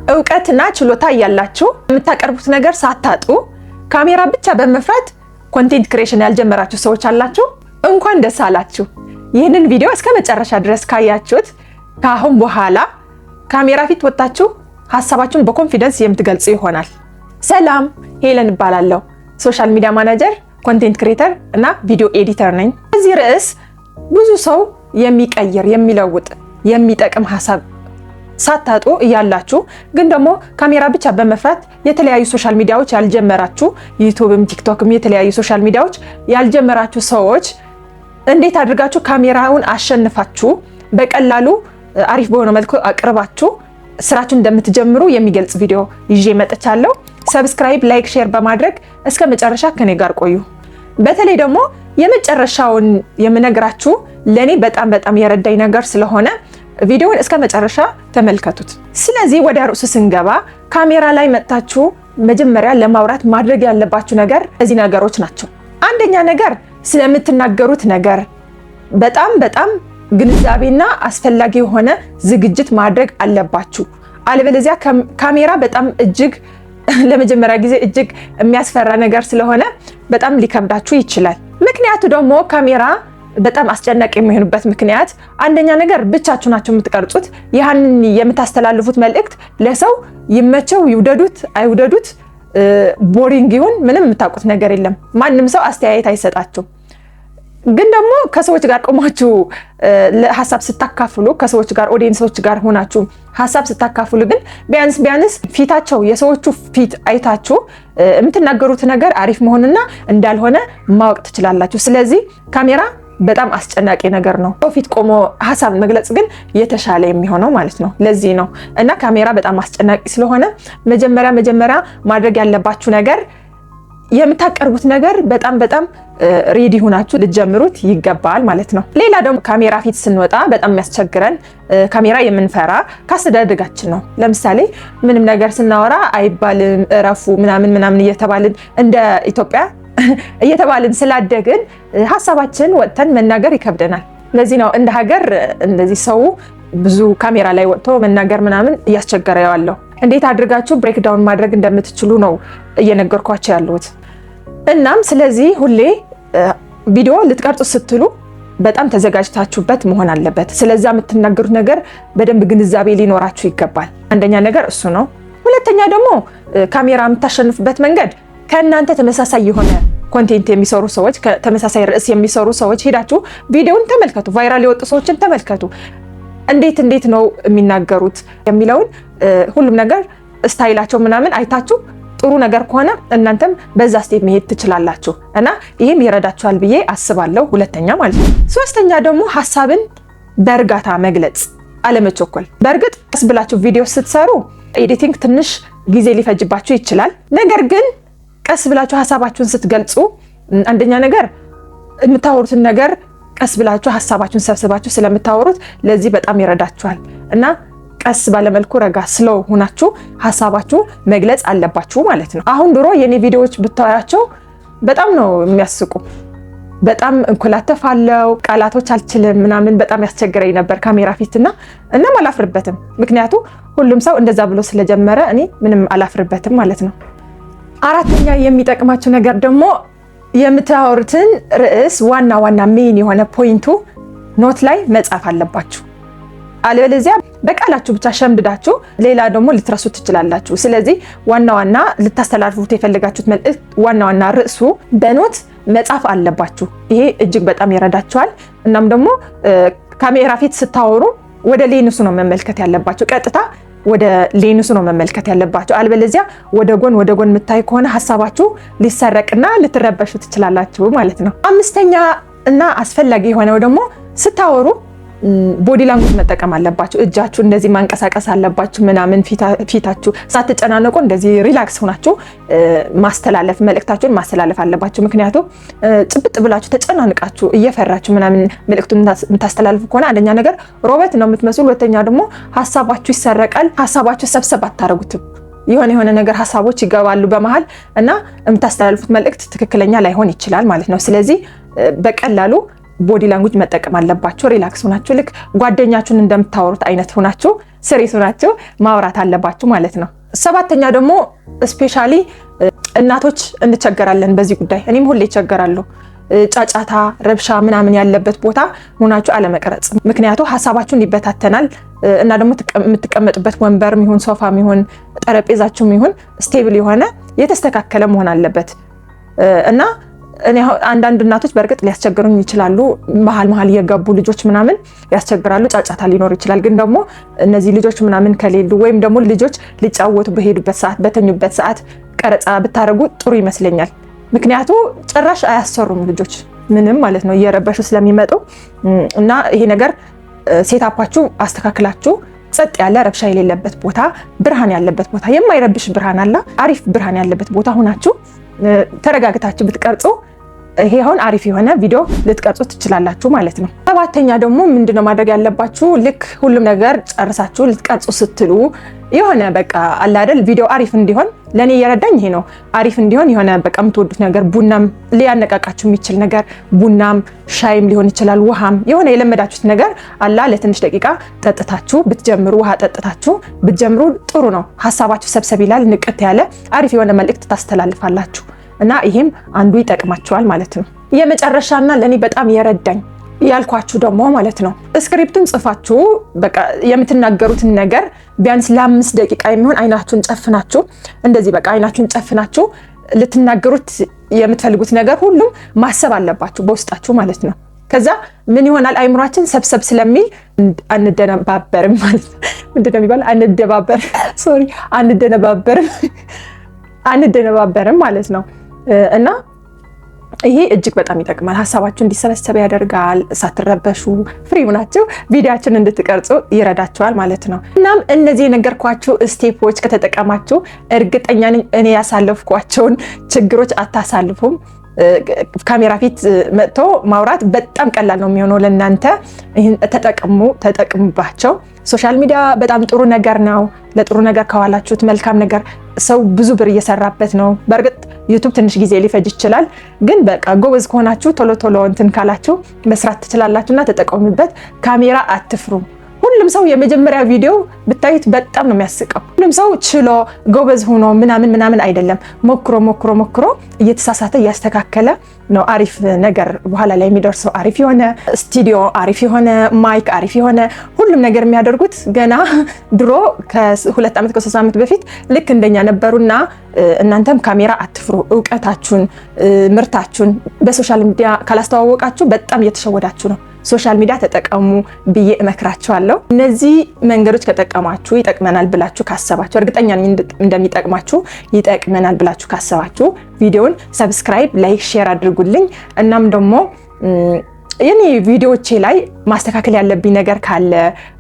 እውቀትና ችሎታ ያላችሁ የምታቀርቡት ነገር ሳታጡ ካሜራ ብቻ በመፍራት ኮንቴንት ክሬሽን ያልጀመራችሁ ሰዎች አላችሁ። እንኳን ደስ አላችሁ። ይህንን ቪዲዮ እስከ መጨረሻ ድረስ ካያችሁት ከአሁን በኋላ ካሜራ ፊት ወጣችሁ ሐሳባችሁን በኮንፊደንስ የምትገልጹ ይሆናል። ሰላም፣ ሄለን እባላለሁ። ሶሻል ሚዲያ ማናጀር፣ ኮንቴንት ክሬተር እና ቪዲዮ ኤዲተር ነኝ። በዚህ ርዕስ ብዙ ሰው የሚቀይር የሚለውጥ የሚጠቅም ሐሳብ ሳታጡ እያላችሁ ግን ደግሞ ካሜራ ብቻ በመፍራት የተለያዩ ሶሻል ሚዲያዎች ያልጀመራችሁ ዩቲዩብም ቲክቶክም የተለያዩ ሶሻል ሚዲያዎች ያልጀመራችሁ ሰዎች እንዴት አድርጋችሁ ካሜራውን አሸንፋችሁ በቀላሉ አሪፍ በሆነ መልኩ አቅርባችሁ ስራችሁን እንደምትጀምሩ የሚገልጽ ቪዲዮ ይዤ መጥቻለሁ። ሰብስክራይብ፣ ላይክ፣ ሼር በማድረግ እስከ መጨረሻ ከኔ ጋር ቆዩ። በተለይ ደግሞ የመጨረሻውን የምነግራችሁ ለኔ በጣም የረዳኝ ነገር ስለሆነ ቪዲዮውን እስከ መጨረሻ ተመልከቱት። ስለዚህ ወደ ርዕሱ ስንገባ ካሜራ ላይ መጣችሁ መጀመሪያ ለማውራት ማድረግ ያለባችሁ ነገር እዚህ ነገሮች ናቸው። አንደኛ ነገር ስለምትናገሩት ነገር በጣም ግንዛቤና አስፈላጊ የሆነ ዝግጅት ማድረግ አለባችሁ። አለበለዚያ ካሜራ በጣም እጅግ ለመጀመሪያ ጊዜ እጅግ የሚያስፈራ ነገር ስለሆነ በጣም ሊከብዳችሁ ይችላል። ምክንያቱ ደግሞ ካሜራ በጣም አስጨናቂ የሚሆንበት ምክንያት አንደኛ ነገር ብቻችሁ ናችሁ የምትቀርጹት። ያንን የምታስተላልፉት መልእክት ለሰው ይመቸው ይውደዱት አይውደዱት ቦሪንግ ይሁን ምንም የምታውቁት ነገር የለም። ማንም ሰው አስተያየት አይሰጣችሁ። ግን ደግሞ ከሰዎች ጋር ቆማችሁ ሐሳብ ስታካፍሉ ከሰዎች ጋር ኦዲየንሶች ጋር ሆናችሁ ሐሳብ ስታካፍሉ ግን ቢያንስ ፊታቸው የሰዎቹ ፊት አይታችሁ የምትናገሩት ነገር አሪፍ መሆንና እንዳልሆነ ማወቅ ትችላላችሁ። ስለዚህ ካሜራ በጣም አስጨናቂ ነገር ነው። ፊት ቆሞ ሐሳብ መግለጽ ግን የተሻለ የሚሆነው ማለት ነው። ለዚህ ነው እና ካሜራ በጣም አስጨናቂ ስለሆነ መጀመሪያ ማድረግ ያለባችሁ ነገር የምታቀርቡት ነገር በጣም ሬዲ ሆናችሁ ልትጀምሩት ይገባል ማለት ነው። ሌላ ደግሞ ካሜራ ፊት ስንወጣ በጣም የሚያስቸግረን ካሜራ የምንፈራ ካስተዳደጋችን ነው። ለምሳሌ ምንም ነገር ስናወራ አይባልም እረፉ ምናምን እየተባልን እንደ ኢትዮጵያ እየተባልን ስላደግን ሐሳባችን ወጥተን መናገር ይከብደናል። ለዚህ ነው እንደ ሀገር እንደዚህ ሰው ብዙ ካሜራ ላይ ወጥቶ መናገር ምናምን እያስቸገረ ያለው። እንዴት አድርጋችሁ ብሬክ ዳውን ማድረግ እንደምትችሉ ነው እየነገርኳችሁ ያለሁት። እናም ስለዚህ ሁሌ ቪዲዮ ልትቀርጹ ስትሉ በጣም ተዘጋጅታችሁበት መሆን አለበት። ስለዛ የምትናገሩት ነገር በደንብ ግንዛቤ ሊኖራችሁ ይገባል። አንደኛ ነገር እሱ ነው። ሁለተኛ ደግሞ ካሜራ የምታሸንፉበት መንገድ ከእናንተ ተመሳሳይ የሆነ ኮንቴንት የሚሰሩ ሰዎች ተመሳሳይ ርዕስ የሚሰሩ ሰዎች ሄዳችሁ ቪዲዮውን ተመልከቱ። ቫይራል የወጡ ሰዎችን ተመልከቱ። እንዴት ነው የሚናገሩት የሚለውን ሁሉም ነገር ስታይላቸው ምናምን አይታችሁ ጥሩ ነገር ከሆነ እናንተም በዛ ስቴፕ መሄድ ትችላላችሁ እና ይሄም ይረዳችኋል ብዬ አስባለሁ። ሁለተኛ ማለት ነው። ሶስተኛ ደግሞ ሐሳብን በእርጋታ መግለጽ፣ አለመቸኮል። በእርግጥ ቀስ ብላችሁ ቪዲዮ ስትሰሩ ኤዲቲንግ ትንሽ ጊዜ ሊፈጅባችሁ ይችላል። ነገር ግን ቀስ ብላችሁ ሐሳባችሁን ስትገልጹ አንደኛ ነገር የምታወሩትን ነገር ቀስ ብላችሁ ሐሳባችሁን ሰብስባችሁ ስለምታወሩት ለዚህ በጣም ይረዳችኋል እና ቀስ ባለመልኩ ረጋ ስለው ሆናችሁ ሐሳባችሁ መግለጽ አለባችሁ ማለት ነው። አሁን ድሮ የኔ ቪዲዮዎች ብታያቸው በጣም ነው የሚያስቁ። በጣም እንኮላተፋለው፣ ቃላቶች አልችልም ምናምን በጣም ያስቸግረኝ ነበር ካሜራ ፊትና እናም አላፍርበትም። ምክንያቱ ሁሉም ሰው እንደዛ ብሎ ስለጀመረ እኔ ምንም አላፍርበትም ማለት ነው። አራተኛ የሚጠቅማችሁ ነገር ደግሞ የምታወሩትን ርዕስ ዋና ሜን የሆነ ፖይንቱ ኖት ላይ መጻፍ አለባችሁ። አለበለዚያ በቃላችሁ ብቻ ሸምድዳችሁ ሌላ ደግሞ ልትረሱ ትችላላችሁ። ስለዚህ ዋና ልታስተላልፉት የፈለጋችሁት መልእክት ዋና ርዕሱ በኖት መጻፍ አለባችሁ። ይሄ እጅግ በጣም ይረዳችኋል። እናም ደግሞ ካሜራ ፊት ስታወሩ ወደ ሌንሱ ነው መመልከት ያለባችሁ። ቀጥታ ወደ ሌንሱ ነው መመልከት ያለባችሁ። አልበለዚያ ወደ ጎን የምታይ ከሆነ ሐሳባችሁ ሊሰረቅና ልትረበሹ ትችላላችሁ ማለት ነው። አምስተኛ እና አስፈላጊ የሆነው ደግሞ ስታወሩ ቦዲ ላንጉጅ መጠቀም አለባችሁ። እጃችሁ እንደዚህ ማንቀሳቀስ አለባችሁ ምናምን ፊታችሁ ሳትጨናነቁ እንደዚህ ሪላክስ ሆናችሁ መልእክታችሁን ማስተላለፍ አለባችሁ። ምክንያቱም ጭብጥ ብላችሁ ተጨናንቃችሁ እየፈራችሁ ምናምን መልእክቱን የምታስተላልፉ ከሆነ አንደኛ ነገር ሮቦት ነው የምትመስሉ፣ ሁለተኛ ደግሞ ሐሳባችሁ ይሰረቃል። ሐሳባችሁ ሰብሰብ አታረጉትም። የሆነ ነገር ሐሳቦች ይገባሉ በመሃል እና የምታስተላልፉት መልእክት ትክክለኛ ላይሆን ይችላል ማለት ነው። ስለዚህ በቀላሉ ቦዲ ላንጉጅ መጠቀም አለባችሁ። ሪላክስ ሆናችሁ ልክ ጓደኛችሁን እንደምታወሩት አይነት ሆናችሁ ስሪሱ ናችሁ ማውራት አለባችሁ ማለት ነው። ሰባተኛ ደግሞ ስፔሻሊ እናቶች እንቸገራለን በዚህ ጉዳይ። እኔም ሁሌ እቸገራለሁ። ጫጫታ፣ ረብሻ ምናምን ያለበት ቦታ ሆናችሁ አለመቅረጽ። ምክንያቱ ሀሳባችሁን ይበታተናል እና ደግሞ የምትቀመጡበት ወንበርም ይሁን ሶፋም ይሁን ጠረጴዛችሁም ይሁን ስቴብል የሆነ የተስተካከለ መሆን አለበት እና እኔ አንዳንድ እናቶች በእርግጥ ሊያስቸግሩኝ ይችላሉ። መሀል እየገቡ ልጆች ምናምን ያስቸግራሉ። ጫጫታ ሊኖር ይችላል። ግን ደግሞ እነዚህ ልጆች ምናምን ከሌሉ ወይም ደግሞ ልጆች ሊጫወቱ በሄዱበት ሰዓት፣ በተኙበት ሰዓት ቀረጻ ብታደርጉ ጥሩ ይመስለኛል። ምክንያቱ ጭራሽ አያሰሩም ልጆች ምንም ማለት ነው እየረበሹ ስለሚመጡ እና ይሄ ነገር ሴታፓችሁ አስተካክላችሁ ጸጥ ያለ ረብሻ የሌለበት ቦታ፣ ብርሃን ያለበት ቦታ፣ የማይረብሽ ብርሃን አለ፣ አሪፍ ብርሃን ያለበት ቦታ ሆናችሁ ተረጋግታችሁ ብትቀርጹ ይሄ አሁን አሪፍ የሆነ ቪዲዮ ልትቀርጹ ትችላላችሁ ማለት ነው። ሰባተኛ ደግሞ ምንድነው ማድረግ ያለባችሁ? ልክ ሁሉም ነገር ጨርሳችሁ ልትቀርጹ ስትሉ የሆነ በቃ አለ አይደል ቪዲዮ አሪፍ እንዲሆን ለኔ እየረዳኝ ይሄ ነው። አሪፍ እንዲሆን የሆነ በቃ የምትወዱት ነገር ቡናም ሊያነቃቃችሁ የሚችል ነገር ቡናም ሻይም ሊሆን ይችላል፣ ውሃም የሆነ የለመዳችሁት ነገር አላ ለትንሽ ደቂቃ ጠጥታችሁ ብትጀምሩ፣ ውሃ ጠጥታችሁ ብትጀምሩ ጥሩ ነው። ሀሳባችሁ ሰብሰብ ይላል፣ ንቅት ያለ አሪፍ የሆነ መልእክት ታስተላልፋላችሁ እና ይሄም አንዱ ይጠቅማችኋል ማለት ነው። የመጨረሻና ለኔ በጣም የረዳኝ ያልኳችሁ ደግሞ ማለት ነው ስክሪፕቱን ጽፋችሁ በቃ የምትናገሩትን ነገር ቢያንስ ለ5 ደቂቃ የሚሆን አይናችሁን ጨፍናችሁ እንደዚህ በቃ አይናችሁን ጨፍናችሁ ልትናገሩት የምትፈልጉት ነገር ሁሉም ማሰብ አለባችሁ በውስጣችሁ ማለት ነው። ከዛ ምን ይሆናል አይምሯችን ሰብሰብ ስለሚል አንደነባበርም ማለት ነው። ምንድነው የሚባለው? አንደነባበርም ማለት ነው እና ይሄ እጅግ በጣም ይጠቅማል። ሀሳባችሁ እንዲሰበሰብ ያደርጋል። ሳትረበሹ ፍሪ ሆናችሁ ቪዲዮአችሁን እንድትቀርጹ ይረዳችኋል ማለት ነው። እናም እነዚህ የነገርኳችሁ ስቴፖች ከተጠቀማችሁ እርግጠኛ ነኝ እኔ ያሳለፍኳቸውን ችግሮች አታሳልፉም። ካሜራ ፊት መጥቶ ማውራት በጣም ቀላል ነው የሚሆነው ለእናንተ። ይህን ተጠቅሙባቸው። ሶሻል ሚዲያ በጣም ጥሩ ነገር ነው። ለጥሩ ነገር ከዋላችሁት መልካም ነገር ሰው ብዙ ብር እየሰራበት ነው። በእርግጥ ዩቱብ ትንሽ ጊዜ ሊፈጅ ይችላል፣ ግን በቃ ጎበዝ ከሆናችሁ ቶሎ እንትን ካላችሁ መስራት ትችላላችሁና ተጠቀሙበት። ካሜራ አትፍሩ። ሁሉም ሰው የመጀመሪያ ቪዲዮ ብታዩት በጣም ነው የሚያስቀው። ሁሉም ሰው ችሎ ጎበዝ ሆኖ ምናምን አይደለም። ሞክሮ እየተሳሳተ እያስተካከለ ነው አሪፍ ነገር በኋላ ላይ የሚደርሰው። አሪፍ የሆነ ስቱዲዮ፣ አሪፍ የሆነ ማይክ፣ አሪፍ የሆነ ሁሉም ነገር የሚያደርጉት ገና ድሮ ከ2 ዓመት ከ3 ዓመት በፊት ልክ እንደኛ ነበሩና እናንተም ካሜራ አትፍሩ። እውቀታችሁን፣ ምርታችሁን በሶሻል ሚዲያ ካላስተዋወቃችሁ በጣም እየተሸወዳችሁ ነው። ሶሻል ሚዲያ ተጠቀሙ ብዬ እመክራችኋለሁ። እነዚህ መንገዶች ከጠቀማችሁ ይጠቅመናል ብላችሁ ካሰባችሁ፣ እርግጠኛ ነኝ እንደሚጠቅማችሁ፣ ይጠቅመናል ብላችሁ ካሰባችሁ ቪዲዮውን ሰብስክራይብ፣ ላይክ፣ ሼር አድርጉልኝ። እናም ደግሞ የኔ ቪዲዮዎቼ ላይ ማስተካከል ያለብኝ ነገር ካለ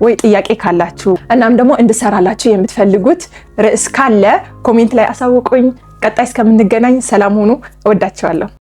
ወይ ጥያቄ ካላችሁ እናም ደግሞ እንድሰራላችሁ የምትፈልጉት ርዕስ ካለ ኮሜንት ላይ አሳውቁኝ። ቀጣይ እስከምንገናኝ ሰላም ሁኑ። እወዳችኋለሁ።